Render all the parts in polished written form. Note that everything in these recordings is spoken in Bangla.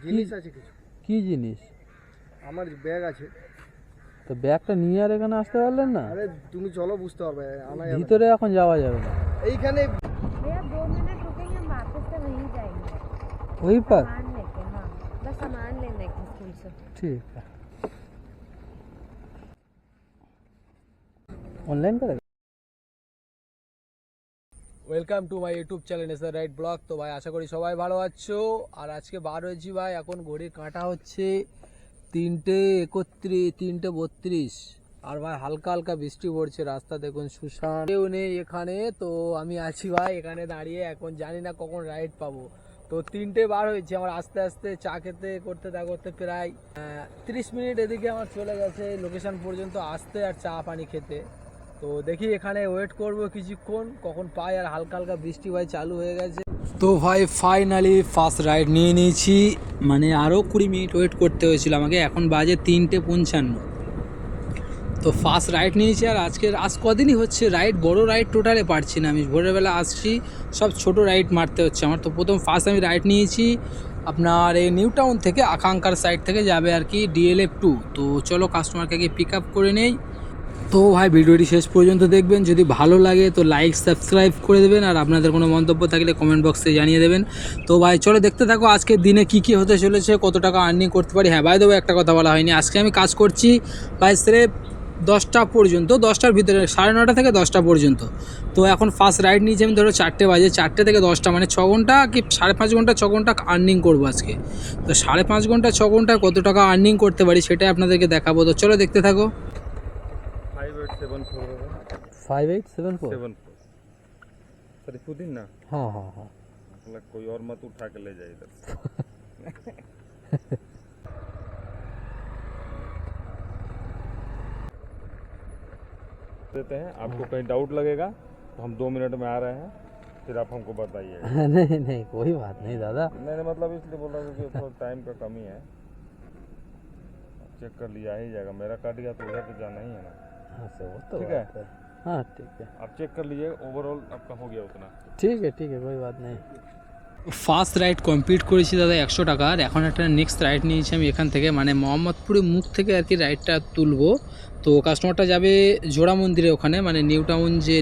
জিনিস আছে কিছু। কি জিনিস? আমার ব্যাগ আছে। তো ব্যাগটা নিয়ে আর এখানে আসতে পারলেন না? আরে তুমি চলো, বুঝতে পারবে। আনা যাবে ভিতরে এখন যাওয়া যাবে না। এইখানে। भैया 2 मिनट रुकेंगे, हम वापस से वहीं जाएंगे वहीं पर? सामान लेके। हाँ, बस सामान लेने के स्कूल से। ठीक है। ऑनलाइन करेगा। Welcome to my YouTube channel SR right blog. তো ভাই আশা করি সবাই ভালো আছো। আর আজকে বার হয়েছি ভাই, এখন ঘড়ির কাঁটা হচ্ছে 3:31, 3:32। আর ভাই হালকা হালকা বৃষ্টি পড়ছে, রাস্তা দেখুন শুনশান, কেউ নেই এখানে। তো আমি আছি ভাই এখানে দাঁড়িয়ে, এখন জানি না কখন রাইড পাবো। তো 3টে বার হয়েছে আমার, আস্তে আস্তে চা খেতে করতে প্রায় 30 মিনিট এদিকে আমার চলে গেছে লোকেশন পর্যন্ত আসতে আর চা পানি খেতে। তো দেখি এখানে ওয়েট করব কিছুক্ষণ, কখন পাই। আর হালকা হালকা বৃষ্টি ভাই চালু হয়ে গেছে। তো ভাই ফাইনালি ফার্স্ট রাইড নিয়ে নিয়েছি, মানে আরও 20 মিনিট ওয়েট করতে হয়েছিল আমাকে, এখন বাজে 3:55। তো ফার্স্ট রাইড নিয়েছি। আর আজ কদিনই হচ্ছে রাইড, বড় রাইড টোটালে পারছি না আমি। ভোরবেলা আসছি, সব ছোট রাইড মারতে হচ্ছে আমার। তো ফার্স্ট আমি রাইড নিয়েছি আপনার এই নিউ টাউন থেকে, আকাঙ্ক্ষার সাইড থেকে যাবে আর কি DLF 2। তো চলো কাস্টমারকে আগে পিক আপ করে নেই। তো ভাই ভিডিওটি শেষ পর্যন্ত দেখবেন, যদি ভালো লাগে তো লাইক সাবস্ক্রাইব করে দেবেন, আর আপনাদের কোনো মন্তব্য থাকলে কমেন্ট বক্সে জানিয়ে দেবেন। তো ভাই চলো দেখতে থাকো আজকের দিনে কি হতে চলেছে, কত টাকা আর্নিং করতে পারি। হ্যাঁ ভাই দেবো, একটা কথা বলা হয়নি, আজকে আমি কাজ করছি ভাই স্রেফ 10টা পর্যন্ত, 10টার ভিতরে 9:30 থেকে 10টা পর্যন্ত। তো এখন ফার্স্ট রাইড নিয়েছি আমি, ধরো 4টে বাজে, 4টে থেকে 10টা মানে 6 ঘন্টা কি 5.5 ঘন্টা, 6 ঘন্টা আর্নিং করবো আজকে। তো 5.5 ঘন্টা 6 ঘন্টায় কত টাকা আর্নিং করতে পারি সেটাই আপনাদেরকে দেখাবো। তো চলো দেখতে থাকো। 5874 5874 सरीफुद्दीन ना। हाँ हाँ हाँ। मतलब कोई और मत उठा के ले जाए इधर। देते हैं आपको, कहीं डाउट लगेगा तो हम 2 मिनट में आ रहे हैं, फिर आप हमको बताइएगा। नहीं नहीं कोई बात नहीं दादा। मैंने मतलब इसलिए बोला क्योंकि थोड़ा टाइम का कमी है। चेक कर लिया ही जाएगा, मेरा काट गया तो उधर तो जाना ही है ना। हाँ से वो तो ठीक है। हाँ ठीक है, आप चेक कर लीजिए, ओवरऑल आपका हो गया उतना। ঠিক আছে कोई बात नहीं। ফার্স্ট রাইড কমপ্লিট করেছি দাদা 100 টাকার। এখন একটা নেক্সট রাইড নিয়েছি আমি এখান থেকে, মানে মোহাম্মদপুরের মুখ থেকে আর কি রাইডটা তুলবো। তো কাস্টমারটা যাবে জোড়া মন্দিরে ওখানে, মানে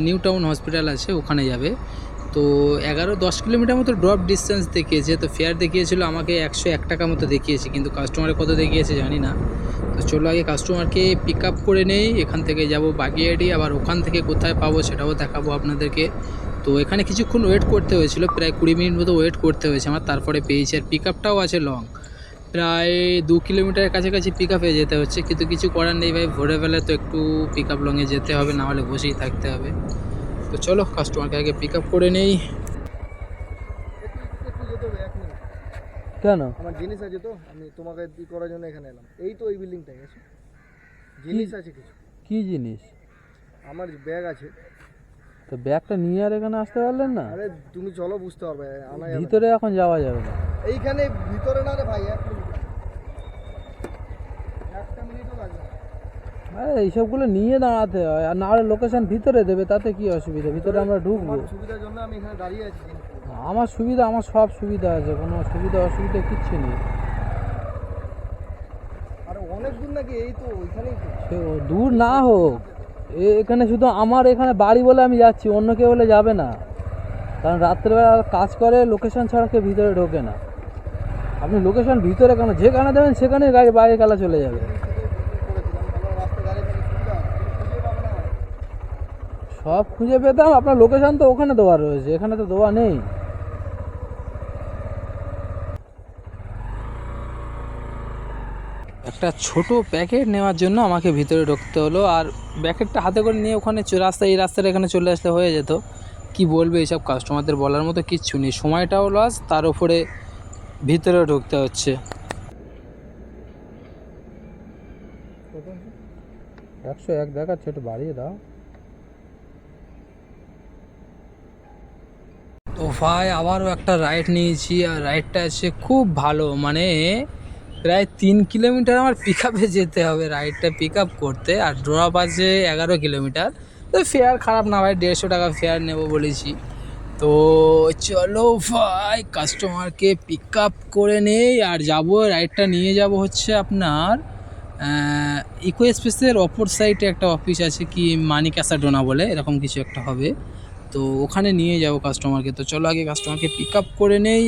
নিউ টাউন হসপিটাল আছে ওখানে যাবে। তো 11-10 কিলোমিটার মতো ড্রপ ডিস্টেন্স দেখিয়েছে। তো ফেয়ার দেখিয়েছিল আমাকে 101 টাকা মতো দেখিয়েছে, কিন্তু কাস্টমারে কত দেখিয়েছে জানি না। তো চলো আগে কাস্টমারকে পিক আপ করে নেই, এখান থেকে যাব বাগিয়াড়ি, আবার ওখান থেকে কোথায় পাবো সেটাও দেখাবো আপনাদেরকে। তো এখানে কিছুক্ষণ ওয়েট করতে হয়েছিল, প্রায় 20 মিনিট মতো ওয়েট করতে হয়েছে আমার, তারপরে পেয়েছি। আর পিক আপটাও আছে লং, প্রায় 2 কিলোমিটারের কাছাকাছি পিক আপে যেতে হচ্ছে, কিন্তু কিছু করার নেই ভাই, ভোরবেলা তো একটু পিক আপ লংয়ে যেতে হবে, না হলে বসেই থাকতে হবে। তো চলো কাস্টমারকে আগে পিক আপ করে নেই। কেন? আমার জিনিস আছে, তো আমি তোমাকে করার জন্য এখানে এলাম। এই তো এই বিল্ডিংটা গেছে, জিনিস আছে কিছু। কি জিনিস? আমার ব্যাগ আছে। তো ব্যাগটা নিয়ে আর এখানে আসতে পারলেন না? আরে তুমি চলো, বুঝতে পারবে। আনা যাবে ভিতরে এখন যাওয়া যাবে না। এইখানে ভিতরে না রে ভাই, 1 মিনিট, 1টা মিনিটও লাগবে না। আরে এইসবগুলো নিয়ে দাঁড়াতে হয়, আর না হলে লোকেশন ভিতরে দেবে, তাতে কি অসুবিধা? ভিতরে আমরা ঢুকবো। আমার সুবিধার জন্য আমি এখানে দাঁড়িয়ে আছি। আমার সুবিধা, আমার সব সুবিধা আছে, কোনো অসুবিধা কিচ্ছু নেই। আরে অনেক দূর নাকি? এই তো ওইখানেই তো। সে দূর না হোক, এখানে শুধু আমার এখানে বাড়ি বলে আমি যাচ্ছি, অন্য কেউ বলে যাবে না। কারণ রাত্রেবেলা কাজ করে, লোকেশন ছাড়া কেউ ভিতরে ঢোকে না। আপনি লোকেশন ভিতরে কেন, যেখানে দেবেন সেখানে গাড়ি বাইরে কালা চলে যাবে। সব খুঁজে পেতাম, আপনার লোকেশন তো ওখানে দেওয়া রয়েছে, এখানে তো দেওয়া নেই। একটা ছোট প্যাকেট নেওয়ার জন্য আমাকে ভিতরে ঢুকতে হলো, আর প্যাকেটটা হাতে করে নিয়ে ওখানে এই রাস্তাটা এখানে চলে আসলে হয়ে যেত। কি বলবে এইসব কাস্টমারদের, বলার মতো কিচ্ছু নেই। সময়টাও লস, তার উপরে ভিতরে ঢুকতে হচ্ছে। 101 দেখাচ্ছে, একটু বাড়িয়ে দাও। তো ভাই আবারও একটা রাইড নিয়েছি, আর রাইডটা আছে খুব ভালো, মানে প্রায় 3 কিলোমিটার আমার পিক আপে যেতে হবে রাইডটা পিক আপ করতে, আর ড্রপ আছে 11 কিলোমিটার। তো ফেয়ার খারাপ না ভাই, 150 টাকা ফেয়ার নেবো বলেছি। তো চলো ভাই কাস্টমারকে পিক আপ করে নেই আর যাবো, রাইডটা নিয়ে যাব হচ্ছে আপনার ইকো স্পেসের অপর সাইডে একটা অফিস আছে, কি মানি ক্যাসাডোনা বলে এরকম কিছু একটা হবে, তো ওখানে নিয়ে যাব কাস্টমারকে। তো চলো আগে কাস্টমারকে পিক আপ করে নেই।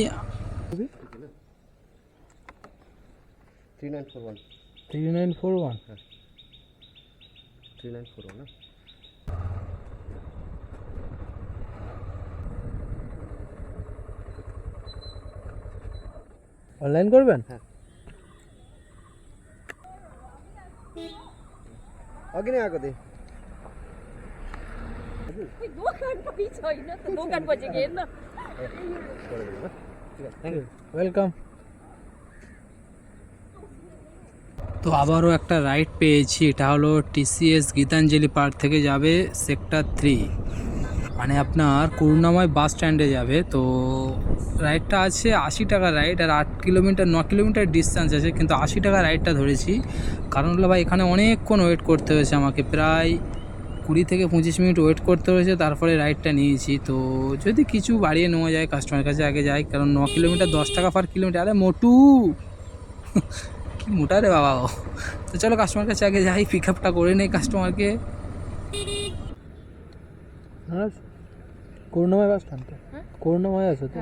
3941 3941 3941 না অনলাইন করবেন? হ্যাঁ আগে নিয়ে আগে দে দোকান পাইছই না তো দোকান পৌঁছে গেল না। ওয়েলকাম। তো আবারও একটা রাইড পেয়েছি, এটা হলো টিসিএস গীতাঞ্জলি পার্ক থেকে যাবে সেক্টর 3, মানে আপনার করুণাময় বাস স্ট্যান্ডে যাবে। তো রাইডটা আছে 80 টাকা রাইড, আর 9 কিলোমিটার ডিস্টেন্স আছে, কিন্তু 80 টাকা রাইডটা ধরেছি কারণ হলো ভাই এখানে অনেকক্ষণ ওয়েট করতে হয়েছে আমাকে, প্রায় 20 থেকে 25 মিনিট ওয়েট করতে হয়েছে, তারপরে রাইডটা নিয়েছি। তো যদি কিছু বাড়িয়ে নেওয়া যায় কাস্টমারের কাছে আগে যাই, কারণ 9 কিলোমিটার 10 টাকা পার কিলোমিটার, আরে মোটু কি মোটা রে বাবা ও। তো চলো কাস্টমার কাছে আগে যাই, পিক আপটা করে নেই কাস্টমারকে। করুণাময় বাস স্ট্যান্ড, করুণাময় আছে তো?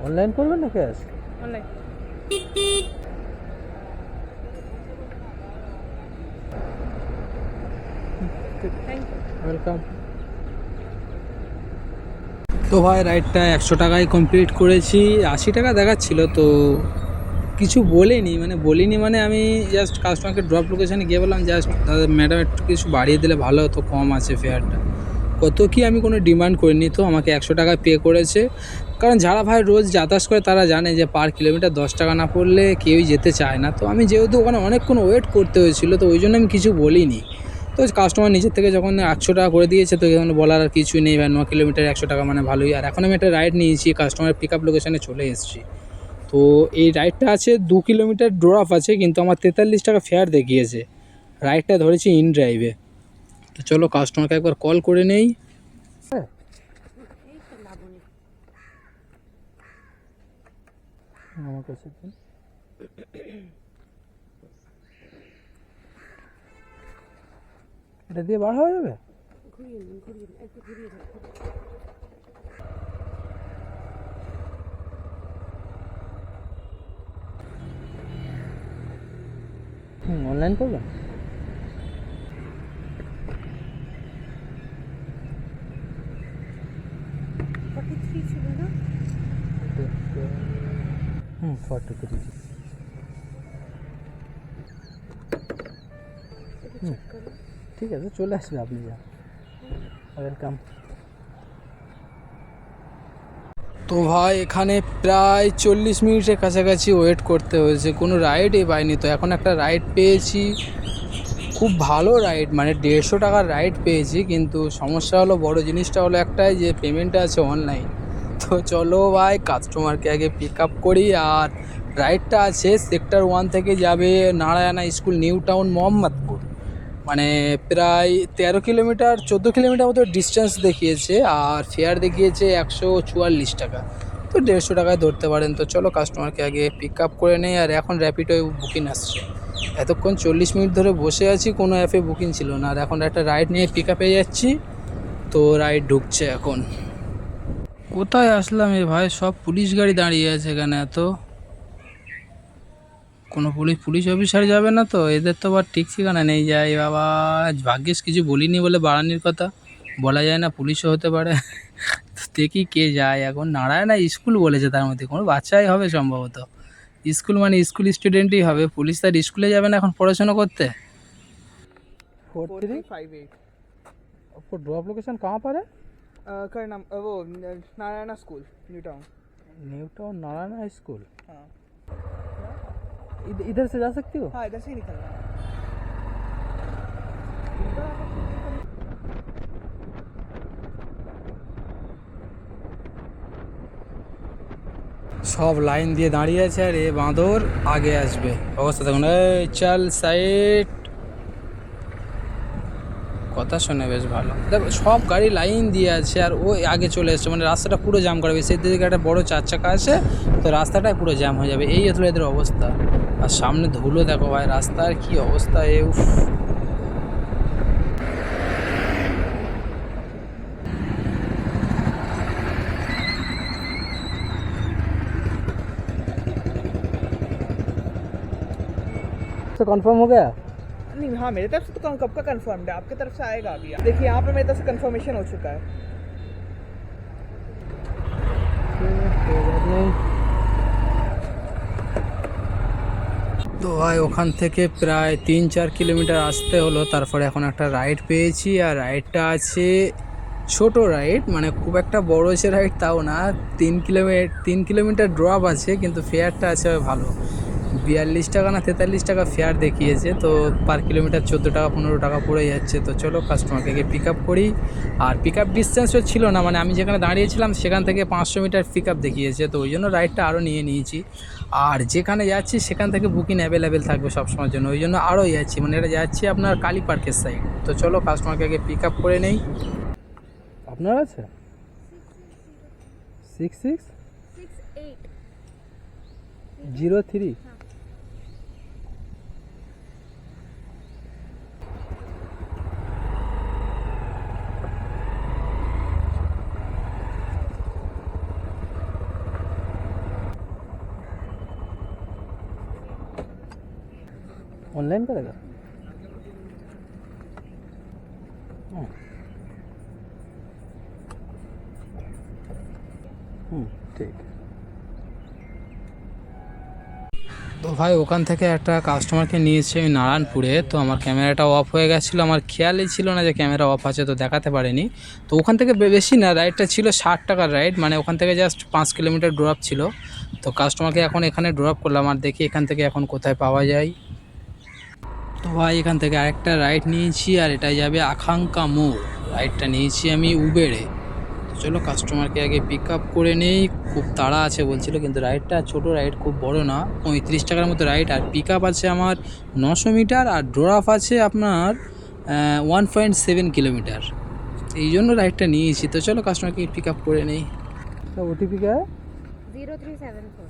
অনলাইন করবেন না cash? Online. Thank you. Welcome. তো ভাই রাইডটা 100 টাকায় কমপ্লিট করেছি, 80 টাকা দেখাচ্ছিল, তো কিছু বলিনি মানে আমি জাস্ট কাস্টমারকে ড্রপ লোকেশানে গিয়ে বললাম জাস্ট দাদা ম্যাডাম একটু কিছু বাড়িয়ে দিলে ভালো হতো, কম আছে ফেয়ারটা, কত কি আমি কোনো ডিমান্ড করিনি। তো আমাকে 100 টাকা পে করেছে, কারণ যারা ভাই রোজ যাতায়াত করে তারা জানে যে পার কিলোমিটার 10 টাকা না পড়লে কেউই যেতে চায় না। তো আমি যেহেতু ওখানে অনেকক্ষণ ওয়েট করতে হয়েছিল, তো ওই জন্য আমি কিছু বলিনি। তো কাস্টমার নিজের থেকে যখন 100 টাকা করে দিয়েছে, তো এখানে বলার আর কিছুই নেই ভাই, 9 কিলোমিটার 100 টাকা মানে ভালোই। আর এখন আমি একটা রাইড নিয়েছি, কাস্টমার পিক আপ লোকেশানে চলে এসেছি। তো এই রাইডটা আছে 2 কিলোমিটার ড্রপ আছে, কিন্তু আমার 43 টাকা ফেয়ার দেখিয়েছে। রাইডটা ধরেছি ইন ড্রাইভে। তো চলো কাস্টমারকে একবার কল করে নেই। আমার কাছে এটা দিয়ে বার হয়ে যাবে? অনলাইন করবেন? ছিল না 43 ঠিক আছে, চলে আসবে আপনি যা। ওয়েলকাম। তো ভাই এখানে প্রায় 40 মিনিটের কাছাকাছি ওয়েট করতে হয়েছে, কোনো রাইডই পাইনি। তো এখন একটা রাইড পেয়েছি, খুব ভালো রাইড, মানে 150 টাকার রাইড পেয়েছি, কিন্তু সমস্যা হলো বড় জিনিসটা হলো একটাই যে পেমেন্টটা আছে অনলাইন। তো চলো ভাই কাস্টমারকে আগে পিক আপ করি। আর রাইডটা আছে সেক্টর 1 থেকে যাবে Narayana school, new town, Mohammadpur, মানে প্রায় 13 কিলোমিটার 14 কিলোমিটার মতো ডিস্টেন্স দেখিয়েছে, আর ফেয়ার দেখিয়েছে 144 টাকা, তো 150 টাকায় ধরতে পারেন। তো চলো কাস্টমারকে আগে পিক আপ করে নেই। আর এখন র্যাপিডো বুকিং আসছে, এতক্ষণ 40 মিনিট ধরে বসে আছি, কোনো অ্যাপে বুকিং ছিল না, আর এখন একটা রাইড নিয়ে পিক আপে যাচ্ছি। তো রাইড ঢুকছে এখন। কোথায় আসলাম এ ভাই, সব পুলিশ গাড়ি দাঁড়িয়ে আছে এখানে, এত কোনো পুলিশ অফিসার যাবে না তো? এদের তো আবার ঠিক ঠিকানা নেই। যায় বাবা, ভাগ্যিস কিছু বলিনি বলে বাড়ানির কথা, বলা যায় না পুলিশও হতে পারে। দেখি কে যায় এখন। নারায়ণা স্কুল বলেছে, তার মধ্যে কোনো বাচ্চাই হবে সম্ভবত। স্কুল মানে স্কুল স্টুডেন্টই হবে, পুলিশ তার স্কুলে যাবে না এখন পড়াশোনা করতে। 4358 आपको ड्रॉप लोकेशन कहाँ पर है? का नाम वो Narayana school new town. New town Narayana school. हाँ इधर से जा सकती हो? हाँ इधर से ही निकलना है। সব লাইন দিয়ে দাঁড়িয়ে আছে আর এ বাঁদর আগে আসবে। অবস্থা দেখুন, এই চল সাইড, কথা শুনে বেশ ভালো। দেখো সব গাড়ি লাইন দিয়ে আছে আর ও আগে চলে এসছে, মানে রাস্তাটা পুরো জ্যাম করবে। সেই দিকে একটা বড় 4 চাকা আছে, তো রাস্তাটাই পুরো জ্যাম হয়ে যাবে। এই হলো এদের অবস্থা। আর সামনে ধুলো দেখো ভাই, রাস্তার কি অবস্থা এ, উফ। तो कंफर्म हो गया? नहीं, हाँ मेरे तरफ से तो कब का कंफर्म्ड है, आपकी तरफ से आएगा अभी। देखिए यहाँ पे मेरी तरफ से कंफर्मेशन हो चुका है। তো ভাই ওখান থেকে প্রায় 3-4 কিলোমিটার আসতে হলো, তারপরে এখন একটা রাইড পেয়েছি। আর রাইডটা আছে ছোট রাইড, মানে খুব একটা বড় সে রাইড তাও না। 3 কিলোমিটার ড্রপ আছে, কিন্তু ফেয়ারটা আছে ভালো। 42 টাকা না 43 টাকা ফেয়ার দেখিয়েছে। তো পার কিলোমিটার 14 টাকা 15 টাকা পড়ে যাচ্ছে। তো চলো কাস্টমারকে গিয়ে পিক আপ করি। আর পিক আপ ডিস্টেন্সও ছিল না, মানে আমি যেখানে দাঁড়িয়েছিলাম সেখান থেকে 500 মিটার পিক আপ দেখিয়েছে। তো ওই জন্য রাইডটা আরও নিয়ে নিয়েছি। আর যেখানে যাচ্ছি সেখান থেকে বুকিং অ্যাভেলেবেল থাকবে সবসময়ের জন্য, ওই জন্য আরও যাচ্ছি। মানে এটা যাচ্ছি আপনার কালী পার্কের সাইড। তো চলো কাস্টমারকে আগে পিক আপ করে নেই। আপনার আছে 6603। ऑनलाइन करेगा? ঠিক। তো ভাই ওখান থেকে একটা কাস্টমারকে নিয়েছি আমি নারায়ণপুরে। তো আমার ক্যামেরাটা অফ হয়ে গেছিলো, আমার খেয়ালই ছিল না যে ক্যামেরা অফ আছে, তো দেখাতে পারিনি। তো ওখান থেকে বেশি না, রাইডটা ছিল 60 টাকার রাইড, মানে ওখান থেকে জাস্ট 5 কিলোমিটার ড্রপ ছিল। তো কাস্টমারকে এখন এখানে ড্রপ করলাম, আর দেখি এখান থেকে এখন কোথায় পাওয়া যায়। তো ভাই এখান থেকে আরেকটা রাইড নিয়েছি, আর এটা যাবে আকাঙ্ক্ষা মোড়। রাইডটা নিয়েছি আমি উবেরে। তো চলো কাস্টমারকে আগে পিক আপ করে নেই, খুব তাড়া আছে বলছিল। কিন্তু রাইডটা ছোট রাইড, খুব বড় না, 35 টাকার মতো রাইড। আর পিক আপ আছে আমার 900 মিটার, আর ড্রপ আছে আপনার 1.7 কিলোমিটার। এই জন্য রাইডটা নিয়েছি। তো চলো কাস্টমারকে পিক আপ করে নেই। ওটিপি কা 0374।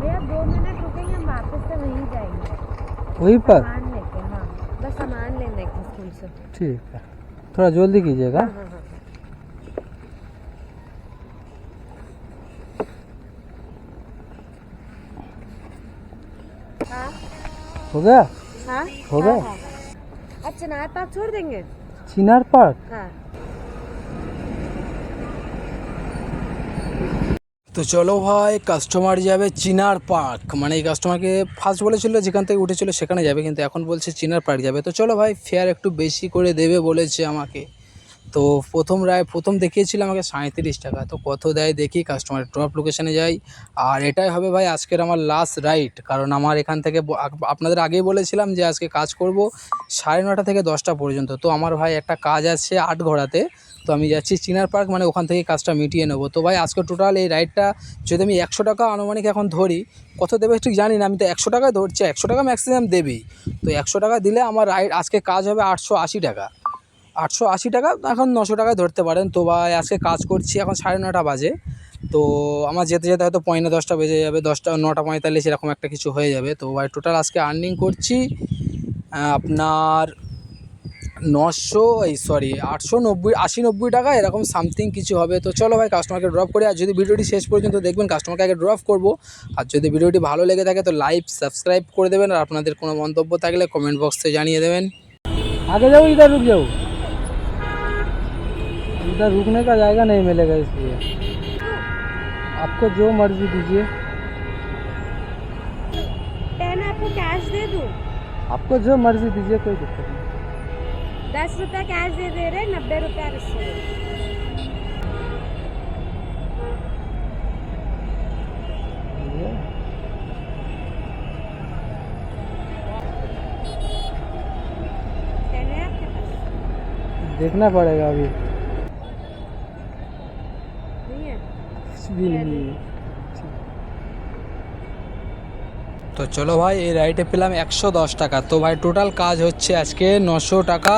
भैया 2 मिनट रुकेंगे, हम वापस से वहीं जाएंगे वहीं पर? सामान लेके। हाँ बस सामान लेने के स्कूल से। ठीक है, थोड़ा जल्दी कीजिएगा। हाँ हाँ हाँ हो गया? हाँ हो गया? हाँ, हाँ। अब चिनार पार्क छोड़ देंगे? चिनार पार्क? हाँ। তো চলো ভাই কাস্টমার যাবে চিনার পার্ক। মানে এই কাস্টমারকে ফার্স্ট বলেছিল যেখান থেকে উঠেছিল সেখানে যাবে, কিন্তু এখন বলছে চিনার পার্ক যাবে। তো চলো ভাই, ফেয়ার একটু বেশি করে দেবে বলেছে আমাকে। তো প্রথম দেখিয়েছিল আমাকে 37 টাকা। তো কত দেয় দেখি, কাস্টমার ড্রপ লোকেশানে যাই। আর এটাই হবে ভাই আজকের আমার লাস্ট রাইড, কারণ আমার এখান থেকে আপনাদের আগেই বলেছিলাম যে আজকে কাজ করব 9:30 থেকে 10টা পর্যন্ত। তো আমার ভাই একটা কাজ আছে আটঘোড়াতে, তো আমি যাচ্ছি চিনার পার্ক, মানে ওখান থেকে কাজটা মিটিয়ে নেবো। তো ভাই আজকে টোটাল এই রাইডটা যদি আমি 100 টাকা আনুমানিক এখন ধরি, কত দেবে ঠিক জানি না, আমি তো 100 টাকায় ধরছি। 100 টাকা ম্যাক্সিমাম দেবেই। তো 100 টাকা দিলে আমার রাইড আজকে কাজ হবে 880 টাকা। 880 টাকা, এখন 900 টাকায় ধরতে পারেন। তো ভাই আজকে কাজ করছি, এখন 9:30 বাজে। তো আমার যেতে যেতে হয়তো 9:45 বেজে যাবে, 9:45 এরকম একটা কিছু হয়ে যাবে। তো ভাই টোটাল আজকে আর্নিং করছি আপনার 880-90 টাকা এরকম সামথিং কিছু হবে। তো চলো ভাই কাস্টমারকে ড্রপ করি। আর যদি ভিডিওটি শেষ পর্যন্ত দেখবেন, কাস্টমারকে আগে ড্রপ করব। আর যদি ভিডিওটি ভালো লেগে থাকে তো লাইক সাবস্ক্রাইব করে দেবেন। আর আপনাদের কোনো মন্তব্য থাকলে কমেন্ট বক্সে জানিয়ে দেবেন। आगे जाओ, इधर रुक जाओ, इधर रुकने का जाएगा नहीं मिलेगा, इसलिए आपको जो मर्जी दीजिए। 10 आपको कैश दे दूँ? आपको जो मर्जी दीजिए, कोई दिक्कत नहीं। 10 रुपया कैश दे रहे, 90 रुपया रिश्ते दे। देखना पड़ेगा अभी नहीं है कुछ भी नहीं। তো চলো ভাই এই রাইডে পেলাম 110 টাকা। তো ভাই টোটাল কাজ হচ্ছে আজকে 900 টাকা।